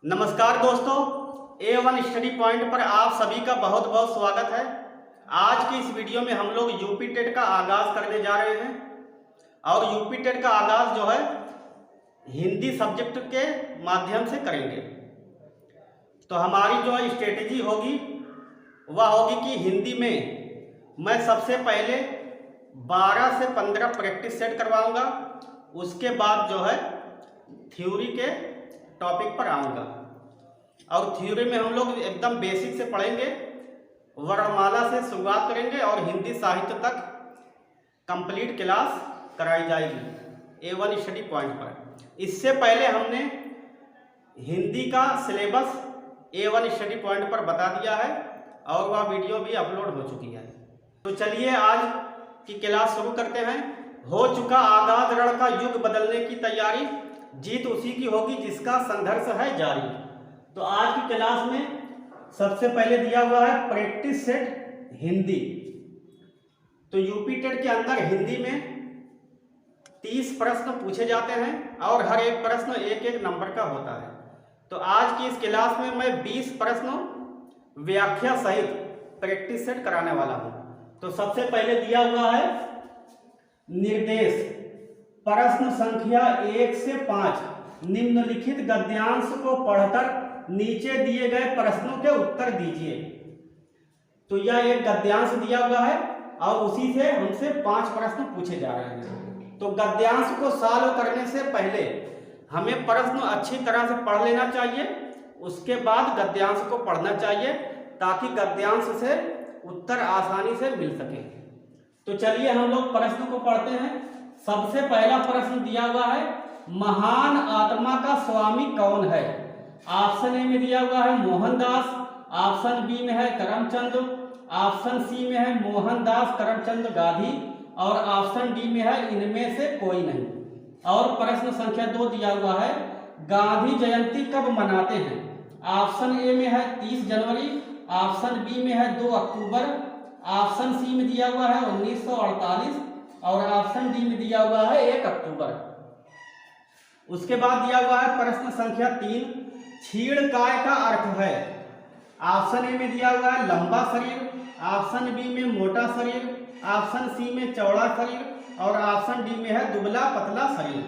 नमस्कार दोस्तों, A1 study point पर आप सभी का बहुत बहुत स्वागत है। आज की इस वीडियो में हम लोग यूपी टेट का आगाज़ करने जा रहे हैं और यूपी टेट का आगाज़ जो है हिंदी सब्जेक्ट के माध्यम से करेंगे। तो हमारी जो स्ट्रेटेजी होगी वह होगी कि हिंदी में मैं सबसे पहले 12 से 15 प्रैक्टिस सेट करवाऊंगा, उसके बाद जो है थ्योरी के टॉपिक पर आऊँगा। और थ्योरी में हम लोग एकदम बेसिक से पढ़ेंगे, वर्णमाला से शुरुआत करेंगे और हिंदी साहित्य तक कंप्लीट क्लास कराई जाएगी A1 स्टडी पॉइंट पर। इससे पहले हमने हिंदी का सिलेबस A1 स्टडी पॉइंट पर बता दिया है और वह वीडियो भी अपलोड हो चुकी है। तो चलिए आज की क्लास शुरू करते हैं। हो चुका आगाज, रण का युग बदलने की तैयारी, जीत उसी की होगी जिसका संघर्ष है जारी। तो आज की क्लास में सबसे पहले दिया हुआ है प्रैक्टिस सेट हिंदी। तो यूपी टेट के अंदर हिंदी में 30 प्रश्न पूछे जाते हैं और हर एक प्रश्न एक एक नंबर का होता है। तो आज की इस क्लास में मैं 20 प्रश्नों व्याख्या सहित प्रैक्टिस सेट कराने वाला हूं। तो सबसे पहले दिया हुआ है निर्देश, प्रश्न संख्या 1 से 5 निम्नलिखित गद्यांश को पढ़कर नीचे दिए गए प्रश्नों के उत्तर दीजिए। तो यह एक गद्यांश दिया हुआ है और उसी से हमसे 5 प्रश्न पूछे जा रहे हैं। तो गद्यांश को सॉल्व करने से पहले हमें प्रश्न अच्छी तरह से पढ़ लेना चाहिए, उसके बाद गद्यांश को पढ़ना चाहिए ताकि गद्यांश से उत्तर आसानी से मिल सके। तो चलिए हम लोग प्रश्न को पढ़ते हैं। सबसे पहला प्रश्न दिया हुआ है, महान आत्मा का स्वामी कौन है? ऑप्शन ए में दिया हुआ है मोहनदास, ऑप्शन बी में है करमचंद, ऑप्शन सी में है मोहनदास करमचंद गांधी और ऑप्शन डी में है इनमें से कोई नहीं। और प्रश्न संख्या 2 दिया हुआ है, गांधी जयंती कब मनाते हैं? ऑप्शन ए में है 30 जनवरी, ऑप्शन बी में है 2 अक्टूबर, ऑप्शन सी में दिया हुआ है 1948 और ऑप्शन डी में दिया हुआ है 1 अक्टूबर। उसके बाद दिया हुआ है प्रश्न संख्या 3, क्षीणकाय का अर्थ है? ऑप्शन ए में दिया हुआ है लंबा शरीर, ऑप्शन बी में मोटा शरीर, ऑप्शन सी में चौड़ा शरीर और ऑप्शन डी में है दुबला पतला शरीर।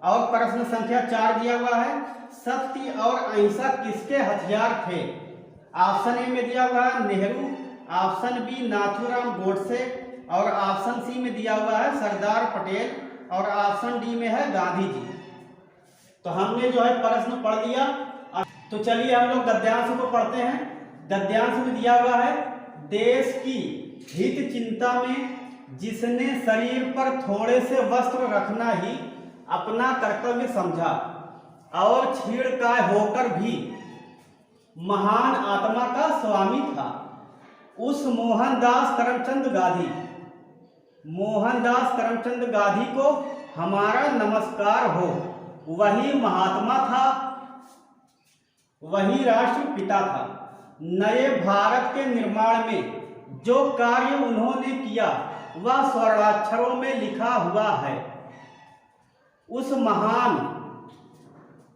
और प्रश्न संख्या 4 दिया हुआ है, सत्य और अहिंसा किसके हथियार थे? ऑप्शन ए में दिया हुआ है नेहरू, ऑप्शन बी नाथूराम गोडसे और ऑप्शन सी में दिया हुआ है सरदार पटेल और ऑप्शन डी में है गांधी जी। तो हमने जो है प्रश्न पढ़ लिया। तो चलिए हम लोग गद्यांश को पढ़ते हैं। गद्यांश में दिया हुआ है, देश की हित चिंता में जिसने शरीर पर थोड़े से वस्त्र रखना ही अपना कर्तव्य समझा और क्षीणकाय होकर भी महान आत्मा का स्वामी था, उस मोहनदास करमचंद गांधी, मोहनदास करमचंद गांधी को हमारा नमस्कार हो। वही महात्मा था, वही राष्ट्रपिता था। नए भारत के निर्माण में जो कार्य उन्होंने किया वह स्वर्णाक्षरों में लिखा हुआ है। उस महान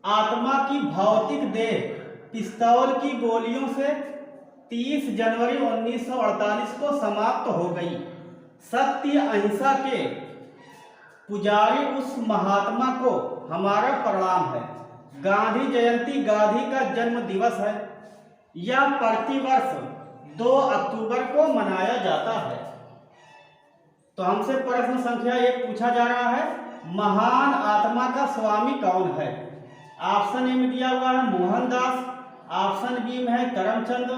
आत्मा की भौतिक देह पिस्तौल की गोलियों से 30 जनवरी 1948 को समाप्त हो गई। सत्य अहिंसा के पुजारी उस महात्मा को हमारा प्रणाम है। गांधी जयंती गांधी का जन्म दिवस है। यह प्रतिवर्ष 2 अक्टूबर को मनाया जाता है। तो हमसे प्रश्न संख्या 1 पूछा जा रहा है, महान आत्मा का स्वामी कौन है? ऑप्शन ए में दिया हुआ है मोहनदास, ऑप्शन बी में है करमचंद,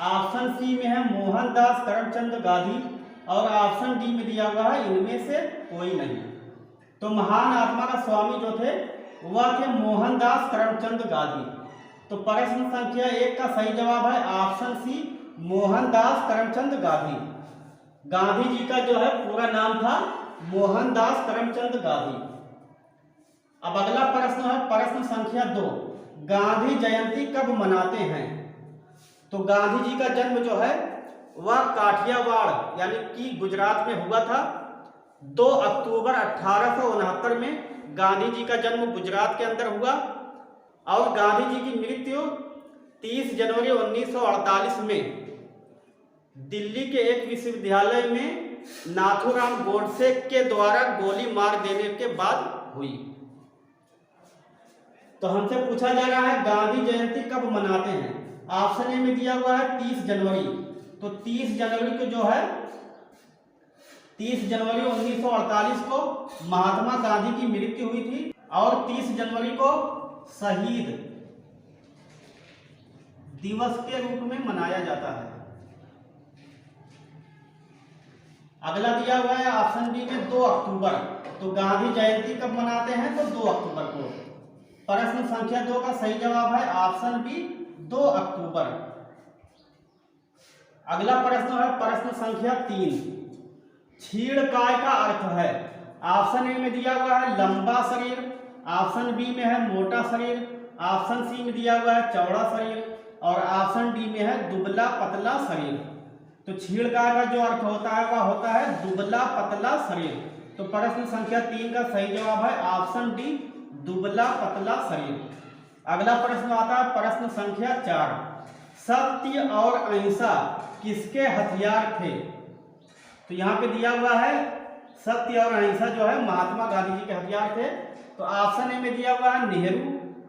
ऑप्शन सी में है मोहनदास करमचंद गांधी और ऑप्शन डी में दिया हुआ है इनमें से कोई नहीं। तो महान आत्मा का स्वामी जो थे वह थे मोहनदास करमचंद गांधी। तो प्रश्न संख्या 1 का सही जवाब है ऑप्शन सी मोहनदास करमचंद गांधी। गांधी जी का जो है पूरा नाम था मोहनदास करमचंद गांधी। अब अगला प्रश्न है प्रश्न संख्या 2, गांधी जयंती कब मनाते हैं? तो गांधी जी का जन्म जो है वह काठियावाड़ यानी कि गुजरात में हुआ था। 2 अक्टूबर 1869 में गांधी जी का जन्म गुजरात के अंदर हुआ और गांधी जी की मृत्यु 30 जनवरी 1948 में दिल्ली के एक विश्वविद्यालय में नाथूराम गोडसे के द्वारा गोली मार देने के बाद हुई। तो हमसे पूछा जा रहा है गांधी जयंती कब मनाते हैं। ऑप्शन ए में दिया हुआ है 30 जनवरी। तो 30 जनवरी को जो है 30 जनवरी 1948 को महात्मा गांधी की मृत्यु हुई थी और 30 जनवरी को शहीद दिवस के रूप में मनाया जाता है। अगला दिया हुआ है ऑप्शन बी में 2 अक्टूबर। तो गांधी जयंती कब मनाते हैं तो 2 अक्टूबर को। प्रश्न संख्या 2 का सही जवाब है ऑप्शन बी 2 अक्टूबर। अगला प्रश्न है प्रश्न संख्या 3। क्षीणकाय का अर्थ है। ऑप्शन ए में दिया हुआ है लंबा शरीर, ऑप्शन बी में है मोटा शरीर, ऑप्शन सी में दिया हुआ है चौड़ा शरीर और ऑप्शन डी में है दुबला पतला शरीर। तो क्षीणकाय का जो अर्थ होता है वह होता है दुबला पतला शरीर। तो प्रश्न संख्या 3 का सही जवाब है ऑप्शन डी दुबला पतला शरीर। अगला प्रश्न आता है प्रश्न संख्या 4। सत्य और अहिंसा किसके हथियार थे। तो यहाँ पे दिया हुआ है सत्य और अहिंसा जो है महात्मा गांधी जी के हथियार थे। तो ऑप्शन ए में दिया हुआ है नेहरू,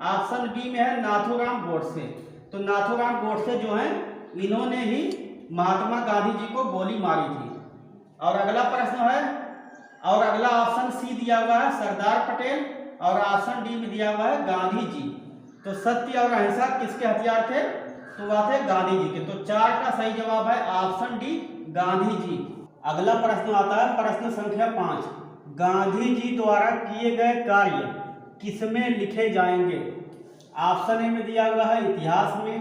ऑप्शन बी में है नाथूराम गोडसे। तो नाथूराम गोडसे जो है इन्होंने ही महात्मा गांधी जी को गोली मारी थी। और अगला प्रश्न है और अगला ऑप्शन सी दिया हुआ है सरदार पटेल और ऑप्शन डी में दिया हुआ है गांधी जी। तो सत्य और अहिंसा किसके हथियार थे तो वह थे गांधी जी के। तो 4 का सही जवाब है ऑप्शन डी गांधी जी। अगला प्रश्न आता है प्रश्न संख्या 5। गांधी जी द्वारा किए गए कार्य किसमें लिखे जाएंगे। ऑप्शन ए में दिया हुआ है इतिहास में,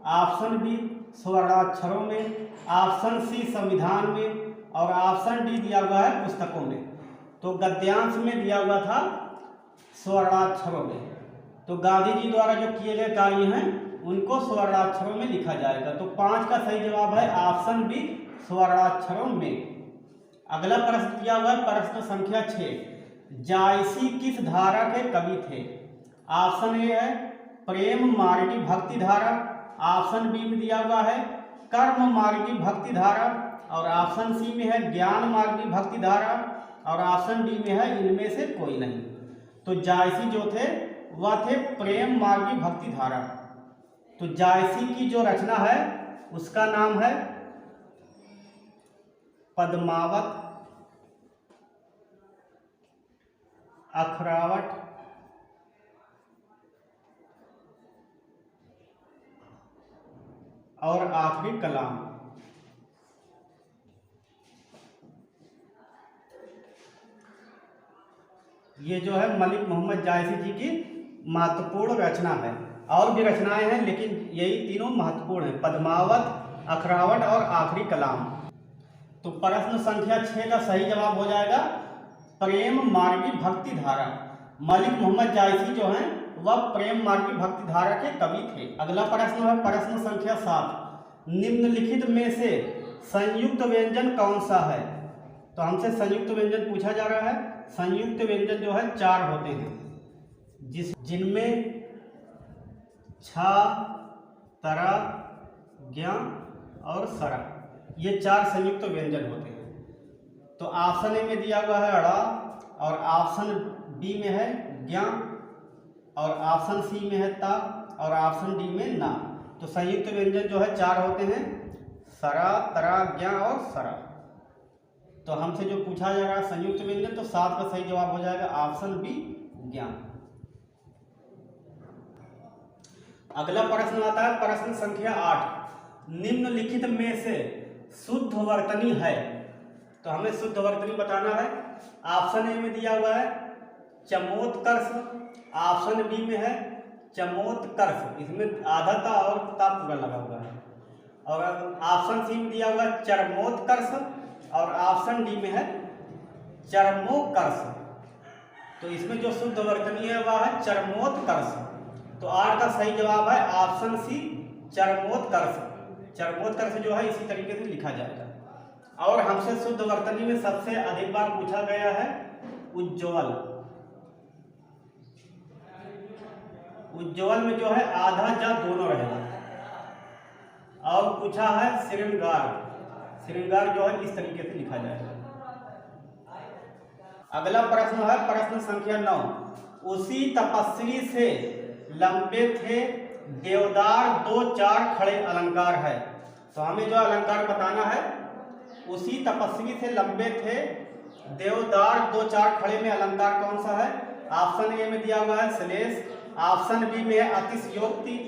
ऑप्शन बी स्वर्णाक्षरों में, ऑप्शन सी संविधान में और ऑप्शन डी दिया हुआ है पुस्तकों में। तो गद्यांश में दिया हुआ था स्वर्णाक्षरों में। तो गांधी जी द्वारा जो किए गए कार्य हैं उनको स्वर्णाक्षरों में लिखा जाएगा। तो 5 का सही जवाब है ऑप्शन बी स्वर्णाक्षरों में। अगला प्रश्न दिया हुआ है प्रश्न संख्या 6। जायसी किस धारा के कवि थे। ऑप्शन ए है प्रेम मार्गी भक्ति धारा, ऑप्शन बी में दिया हुआ है कर्म मार्गी भक्ति धारा और ऑप्शन सी में है ज्ञान मार्गी भक्ति धारा और ऑप्शन डी में है इनमें से कोई नहीं। तो जायसी जो थे वह थे प्रेम मार्गी भक्ति धारा। तो जायसी की जो रचना है उसका नाम है पद्मावत, अखरावट और आखिरी कलाम। ये जो है मलिक मोहम्मद जायसी जी की महत्वपूर्ण रचना है। और भी रचनाएं हैं लेकिन यही तीनों महत्वपूर्ण हैं, पद्मावत, अखरावट और आखिरी कलाम। तो प्रश्न संख्या 6 का सही जवाब हो जाएगा प्रेम मार्गी भक्ति धारा। मलिक मोहम्मद जायसी जो हैं वह प्रेम मार्गी भक्ति धारा के कवि थे। अगला प्रश्न है प्रश्न संख्या 7। निम्नलिखित में से संयुक्त व्यंजन कौन सा है। तो हमसे संयुक्त व्यंजन पूछा जा रहा है। संयुक्त व्यंजन जो है 4 होते हैं जिनमें छ, तरा, ज्ञ और सरा, ये 4 संयुक्त व्यंजन होते हैं। तो ऑप्शन ए में दिया हुआ है अड़ा और ऑप्शन बी में है ज्ञ और ऑप्शन सी में है ता और ऑप्शन डी में ना। तो संयुक्त व्यंजन जो है 4 होते हैं, सरा, तरा, ज्ञ और सरा। तो हमसे जो पूछा जा रहा है संयुक्त व्यंजन, तो 7 का सही जवाब हो जाएगा ऑप्शन बी ज्ञ। अगला प्रश्न आता है प्रश्न संख्या 8। निम्नलिखित में से शुद्ध वर्तनी है। तो हमें शुद्ध वर्तनी बताना है। ऑप्शन ए में दिया हुआ है चमोत्कर्ष, ऑप्शन बी में है चमोत्कर्ष, इसमें आधा ता और ता पूरा लगा हुआ है और ऑप्शन सी में दिया हुआ है चरमोत्कर्ष और ऑप्शन डी में है चरमोत्कर्ष। तो इसमें जो शुद्ध वर्तनी है वह है चरमोत्कर्ष। तो 8 का सही जवाब है ऑप्शन सी चरमोत्कर्ष। चरमोत्कर्ष जो है इसी तरीके से लिखा जाएगा। और हमसे शुद्ध वर्तनी में सबसे अधिक बार पूछा गया है उज्ज्वल। उज्ज्वल में जो है आधा जा दोनों रहेगा। और पूछा है श्रृंगार, श्रृंगार जो है इस तरीके से लिखा जाएगा। अगला प्रश्न है प्रश्न संख्या 9। उसी तपस्वी से लंबे थे देवदार दो चार खड़े अलंकार है। तो हमें जो अलंकार बताना है, उसी तपस्वी से लंबे थे देवदार दो चार खड़े में अलंकार कौन सा है? ऑप्शन ए में दिया हुआ है श्लेष, ऑप्शन बी में है अतिशयोक्ति,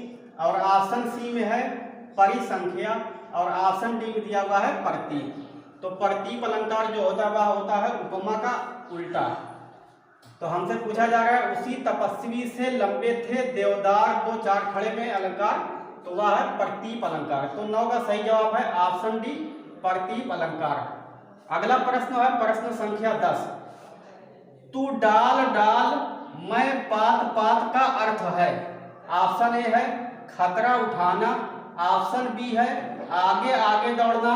और ऑप्शन सी में है परिसंख्या, और ऑप्शन डी में दिया हुआ है प्रतीप। तो प्रतीप अलंकार जो होता है वह होता है उपमा का उल्टा। तो हमसे पूछा जा रहा है उसी तपस्वी से लंबे थे देवदार दो चार खड़े में अलंकार, तो वह है प्रतीप अलंकार। तो 9 का सही जवाब है ऑप्शन डी प्रतीप अलंकार। अगला प्रश्न है प्रश्न संख्या 10। तू डाल डाल मैं पात पात का अर्थ है। ऑप्शन ए है खतरा उठाना, ऑप्शन बी है आगे आगे दौड़ना,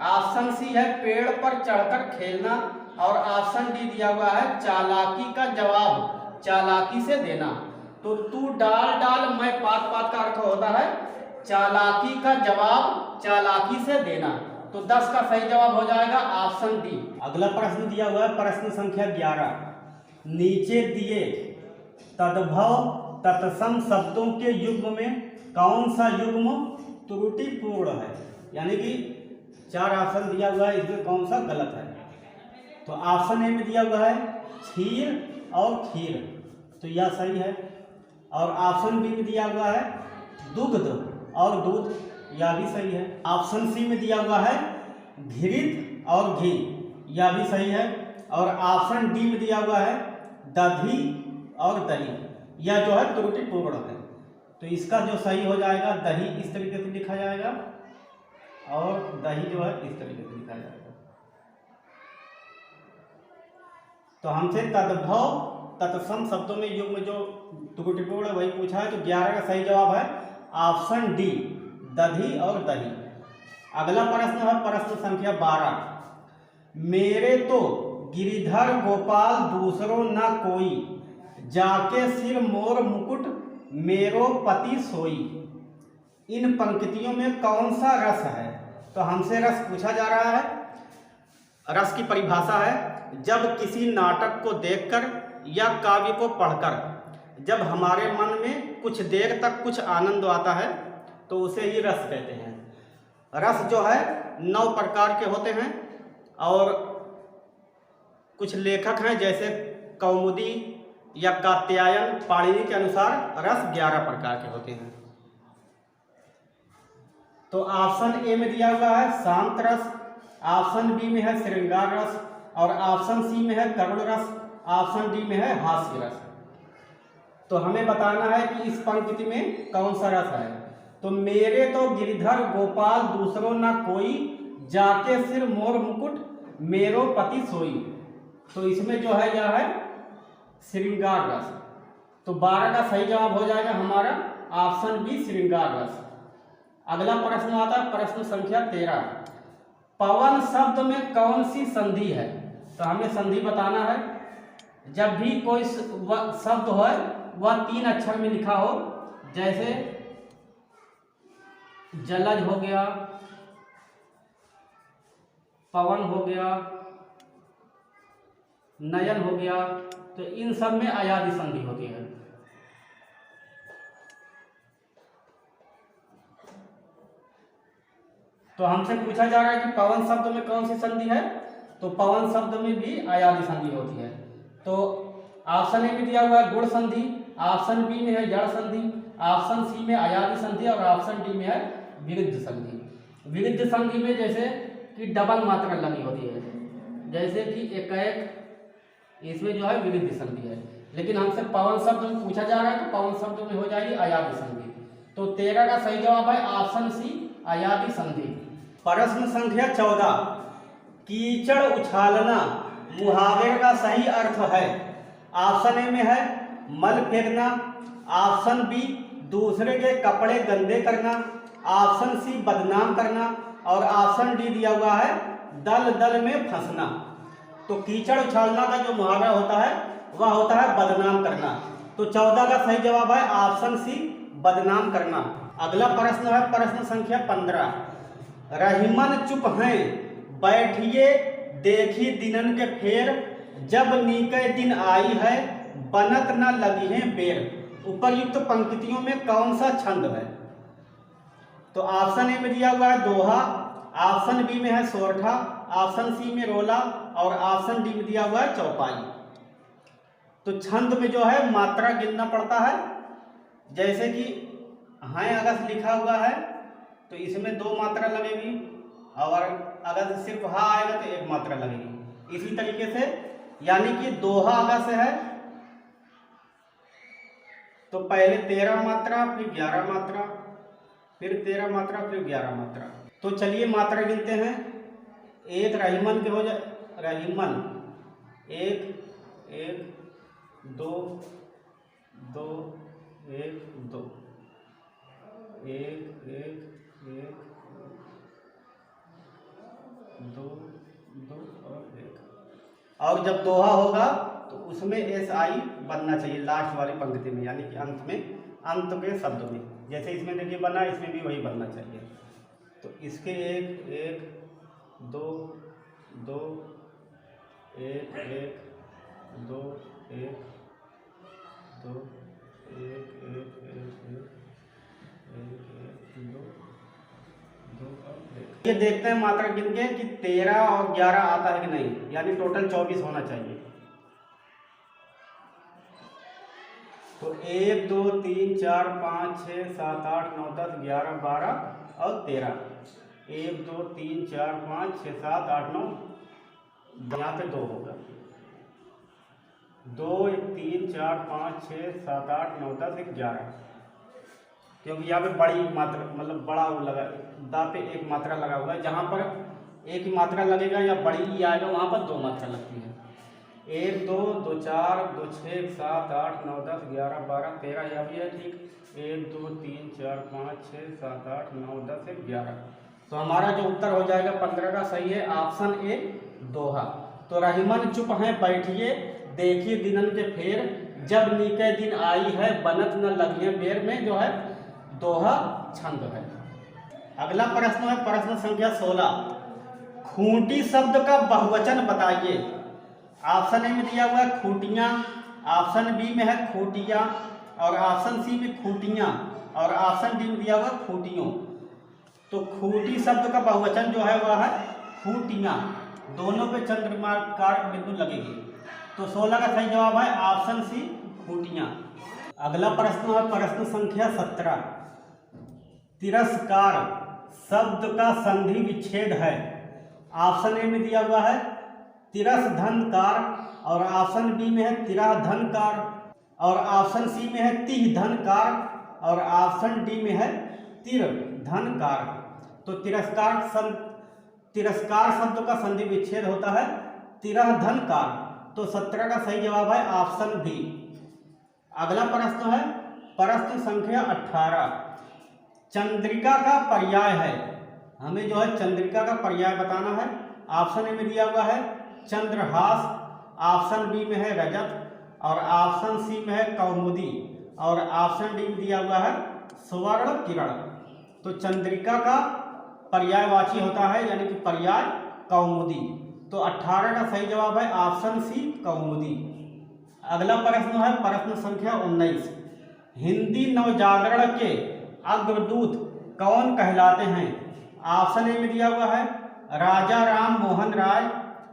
ऑप्शन सी है पेड़ पर चढ़कर खेलना, और ऑप्शन डी दिया हुआ है चालाकी का जवाब चालाकी से देना। तो तू डाल डाल मैं पात पात का अर्थ होता है चालाकी का जवाब चालाकी से देना। तो 10 का सही जवाब हो जाएगा ऑप्शन डी। अगला प्रश्न दिया हुआ है प्रश्न संख्या 11। नीचे दिए तद्भव तत्सम शब्दों के युग्म में कौन सा युग्म त्रुटिपूर्ण है? यानी कि 4 ऑप्शन दिया हुआ है, इसमें कौन सा गलत है? तो ऑप्शन ए में दिया हुआ है क्षीर और खीर, तो यह सही है। और ऑप्शन बी में दिया हुआ है दुग्ध और दूध, यह भी सही है। ऑप्शन सी में दिया हुआ है घृत और घी, यह भी सही है। और ऑप्शन डी में दिया हुआ है दधी और दही, यह जो है त्रुटिपूर्ण है। तो इसका जो सही हो जाएगा दही इस तरीके से लिखा जाएगा, और दही जो है इस तरीके से लिखा जाएगा। तो हमसे तद्भव तत्सम शब्दों में युग्म जो त्रुटिपूर्ण है वही पूछा है। तो 11 का सही जवाब है ऑप्शन डी दधी और दही। अगला प्रश्न है प्रश्न संख्या 12। मेरे तो गिरिधर गोपाल दूसरो न कोई, जाके सिर मोर मुकुट मेरो पति सोई। इन पंक्तियों में कौन सा रस है? तो हमसे रस पूछा जा रहा है। रस की परिभाषा है जब किसी नाटक को देखकर या काव्य को पढ़कर जब हमारे मन में कुछ देर तक कुछ आनंद आता है तो उसे ही रस कहते हैं। रस जो है 9 प्रकार के होते हैं, और कुछ लेखक हैं जैसे कौमुदी या कात्यायन पाणिनि के अनुसार रस 11 प्रकार के होते हैं। तो ऑप्शन ए में दिया हुआ है शांत रस, ऑप्शन बी में है श्रृंगार रस, और ऑप्शन सी में है करुण रस, ऑप्शन डी में है हास्य रस। तो हमें बताना है कि इस पंक्ति में कौन सा रस है। तो मेरे तो गिरिधर गोपाल दूसरो न कोई, जाके सिर मोर मुकुट मेरो पति सोई। तो इसमें जो है यह है श्रृंगार रस। तो 12 का सही जवाब हो जाएगा हमारा ऑप्शन बी श्रृंगार रस। अगला प्रश्न आता है प्रश्न संख्या 13। पवन शब्द में कौन सी संधि है? तो हमें संधि बताना है। जब भी कोई शब्द हो वह 3 अक्षर में लिखा हो, जैसे जलज हो गया, पवन हो गया, नयन हो गया, तो इन सब में अयादि संधि होती है। तो हमसे पूछा जा रहा है कि पवन शब्द में कौन सी संधि है? तो पवन शब्द में भी अयादि संधि होती है। तो ऑप्शन ए में दिया हुआ है गुण संधि, ऑप्शन बी में है जड़ संधि, ऑप्शन सी में अयादि संधि, और ऑप्शन डी में है विरुद्ध संधि। विरुद्ध संधि में जैसे कि डबल मात्रा लगी होती है, जैसे कि एक, इसमें जो है विरुद्ध संधि है। लेकिन हमसे पवन शब्द में पूछा जा रहा है तो पवन शब्द में हो जाएगी अयादि संधि। तो 13 का सही जवाब है ऑप्शन सी अयादि संधि। प्रश्न संख्या 14। कीचड़ उछालना मुहावरे का सही अर्थ है। ऑप्शन ए में है मल फेंकना, ऑप्शन बी दूसरे के कपड़े गंदे करना, ऑप्शन सी बदनाम करना, और ऑप्शन डी दिया हुआ है दल दल में फंसना। तो कीचड़ उछालना का जो मुहावरा होता है वह होता है बदनाम करना। तो 14 का सही जवाब है ऑप्शन सी, बदनाम करना। अगला प्रश्न है प्रश्न संख्या 15। रहीमन चुप हैं बैठिए देखी दिनन के फेर, जब नीके दिन आई है बनत न लगी है बेर। उपरयुक्त पंक्तियों में कौन सा छंद है? तो ऑप्शन ए में दिया हुआ है दोहा, ऑप्शन बी में है सोरठा, ऑप्शन सी में रोला और ऑप्शन डी में दिया हुआ है चौपाई। तो छंद में जो है मात्रा गिनना पड़ता है। जैसे कि हैं अगर लिखा हुआ है तो इसमें 2 मात्रा लगेगी, और अगर सिर्फ हा आएगा तो 1 मात्रा लगेगी। इसी तरीके से यानी कि दोहा अगर से है तो पहले 13 मात्रा, फिर 11 मात्रा, फिर 13 मात्रा, फिर 11 मात्रा। तो चलिए मात्रा गिनते हैं। एक रहीमन के हो जाए, रहीमन 1 1 2 2 1 2 1 1 1 2 2 और 1। और जब दोहा होगा तो उसमें एस आई बनना चाहिए लास्ट वाली पंक्ति में, यानी कि अंत में, अंत के शब्द में। जैसे इसमें देखिए बना, इसमें भी वही बनना चाहिए। तो इसके 1 1 2 2 1 1 2 1 2 1 1 1 1 2 2 और 1। ये देखते हैं मात्रा गिन के कि 13 और 11 आता है कि नहीं, यानी टोटल 24 होना चाहिए। तो 1 2 3 4 5 6 7 8 9 10 11 12 और 13। 1 2 3 4 5 6 7 8 9, यहाँ पे 2 होगा। 2 3 4 5 6 7 8 9 10 11, क्योंकि यहाँ पे बड़ी मात्रा मतलब बड़ा लगा, दा पे 1 मात्रा लगा हुआ है। जहाँ पर 1 मात्रा लगेगा या बड़ी ई आएगा वहाँ पर 2 मात्रा लगती है। 1 2 2 4 2 6 7 8 9 10 11 12 13, यह भी है ठीक। 1 2 3 4 5 6 7 8 9 10 11। तो हमारा जो उत्तर हो जाएगा 15 का सही है ऑप्शन ए, दोहा। तो रहीमन चुप हैं बैठिए देखिए दिनन के फेर, जब नीके दिन आई है बनत न लगिए बेर में जो है दोहा छंद है। अगला प्रश्न है प्रश्न संख्या 16। खूंटी शब्द का बहुवचन बताइए। ऑप्शन ए में दिया हुआ है खूटियाँ, ऑप्शन बी में है खूटियाँ और ऑप्शन सी में खूटियाँ और ऑप्शन डी में दिया हुआ है खूटियों। तो खूटी शब्द का बहुवचन जो है वह है खूटियाँ, दोनों पे चंद्रमाकार बिंदु लगेगी। तो 16 का सही जवाब है ऑप्शन सी, खूटियाँ। अगला प्रश्न है प्रश्न संख्या 17। तिरस्कार शब्द का संधि विच्छेद है। ऑप्शन ए में दिया हुआ है तिरस धनकार और ऑप्शन बी में है तिरा धनकार और ऑप्शन सी में है तिह धनकार और ऑप्शन डी में है तिर धनकार। तो तिरस्कार शब्द का संधि विच्छेद होता है तिरह धनकार। तो 17 का सही जवाब है ऑप्शन बी। अगला प्रश्न है प्रश्न संख्या 18। चंद्रिका का पर्याय है, हमें जो है चंद्रिका का पर्याय बताना है। ऑप्शन ए में दिया हुआ है चंद्रहास, ऑप्शन बी में है रजत और ऑप्शन सी में है कौमुदी और ऑप्शन डी में दिया हुआ है स्वर्ण किरण। तो चंद्रिका का पर्यायवाची होता है यानी कि पर्याय कौमुदी। तो 18 का सही जवाब है ऑप्शन सी, कौमुदी। अगला प्रश्न है प्रश्न संख्या 19। हिंदी नवजागरण के अग्रदूत कौन कहलाते हैं? ऑप्शन ए में दिया हुआ है राजा राम मोहन राय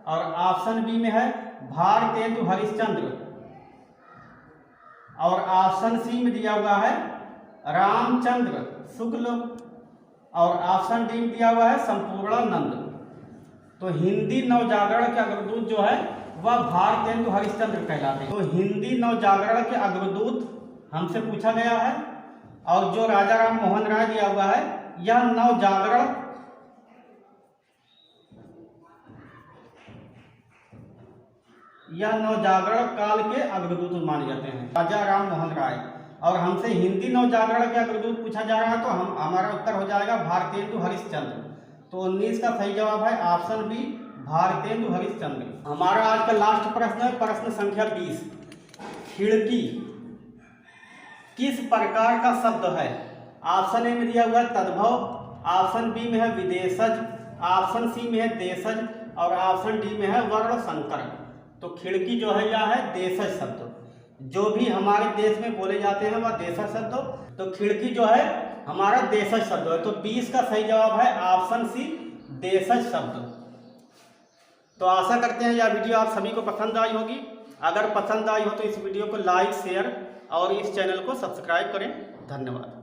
और ऑप्शन बी में है भारतेंदु हरिश्चंद्र और ऑप्शन सी में दिया हुआ है रामचंद्र शुक्ल और ऑप्शन डी में दिया हुआ है संपूर्णानंद। तो हिंदी नवजागरण के अग्रदूत जो है वह भारतेंदु हरिश्चंद्र कहलाते हैं। तो हिंदी नवजागरण के अग्रदूत हमसे पूछा गया है और जो राजा राम मोहन राय दिया हुआ है यह नवजागरण काल के अग्रदूत माने जाते हैं, राजा राम मोहन राय। और हमसे हिंदी नवजागरण के अग्रदूत पूछा जा रहा है तो हमारा उत्तर हो जाएगा भारतेंदु हरिश्चंद्र। तो 19 का सही जवाब है ऑप्शन बी, भारतेंदु हरिश्चंद्र। हमारा आज का लास्ट प्रश्न है प्रश्न संख्या 20। खिड़की किस प्रकार का शब्द है? ऑप्शन ए में दिया हुआ है तद्भव, ऑप्शन बी में है विदेशज, ऑप्शन सी में है देशज और ऑप्शन डी में है वर्ण संकर। तो खिड़की जो है यह है देशज शब्द। जो भी हमारे देश में बोले जाते हैं वह देशज शब्द। तो खिड़की जो है हमारा देशज शब्द है। तो 20 का सही जवाब है ऑप्शन सी देशज शब्द। तो आशा करते हैं यह वीडियो आप सभी को पसंद आई होगी। अगर पसंद आई हो तो इस वीडियो को लाइक शेयर और इस चैनल को सब्सक्राइब करें। धन्यवाद।